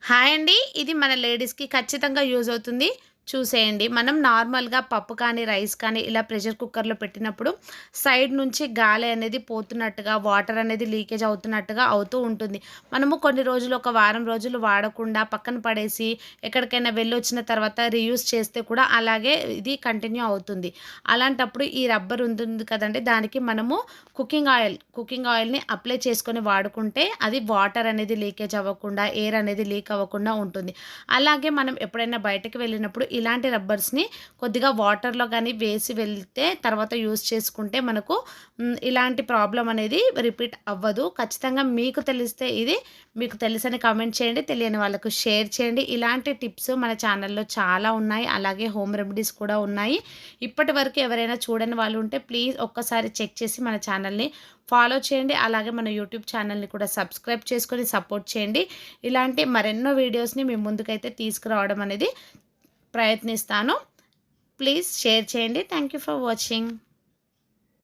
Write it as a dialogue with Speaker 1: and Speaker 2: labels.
Speaker 1: Hi అండి. ఇది మన లేడీస్‌కి ఖచ్చితంగా యూజ్ అవుతుంది. చూసేయండి. మనం నార్మల్‌గా పప్పు కానీ, రైస్ కానీ ఇలా ప్రెషర్ కుక్కర్‌లో పెట్టినప్పుడు సైడ్ నుంచి గాలి అనేది పోతున్నట్టుగా, వాటర్ అనేది లీకేజ్ అవుతున్నట్టుగా అవుతూ ఉంటుంది. మనము కొన్ని రోజులు ఒక వారం రోజులు వాడకుండా పక్కన పడేసి ఎక్కడికైనా వెళ్ళొచ్చిన తర్వాత రీయూజ్ చేస్తే కూడా అలాగే ఇది కంటిన్యూ అవుతుంది. అలాంటప్పుడు ఈ రబ్బర్ ఉంటుంది కదండీ! దానికి మనము కుకింగ్ ఆయిల్‌ని అప్లై చేసుకొని వాడుకుంటే అది వాటర్ అనేది లీకేజ్ అవ్వకుండా, ఎయిర్ అనేది లీక్ అవ్వకుండా ఉంటుంది. అలాగే మనం ఎప్పుడైనా బయటకి వెళ్ళినప్పుడు ఇలాంటి రబ్బర్స్‌ని కొద్దిగా వాటర్‌లో గాని వేసి వెళ్తే తర్వాత యూజ్ చేసుకుంటే మనకు ఇలాంటి ప్రాబ్లమ్ అనేది రిపీట్ అవ్వదు. ఖచ్చితంగా మీకు తెలిస్తే ఇది మీకు తెలుసని కామెంట్ చేయండి. తెలియని వాళ్ళకు షేర్ చేయండి. ఇలాంటి టిప్స్ మన ఛానల్‌లో చాలా ఉన్నాయి. అలాగే హోమ్ రెమెడీస్ కూడా ఉన్నాయి. ఇప్పటివరకు ఎవరైనా చూడని వాళ్ళు ఉంటే ప్లీజ్ ఒక్కసారి చెక్ చేసి మన ఛానల్‌ని ఫాలో చేయండి. అలాగే మన యూట్యూబ్ ఛానల్‌ని కూడా సబ్స్క్రైబ్ చేసుకొని సపోర్ట్ చేయండి. ఇలాంటి మరెన్నో వీడియోస్‌ని మీ ముందుకైతే తీసుకురావడం అనేది ప్రయత్నిస్తాను. ప్లీజ్ షేర్ చేయండి. Thank you for watching.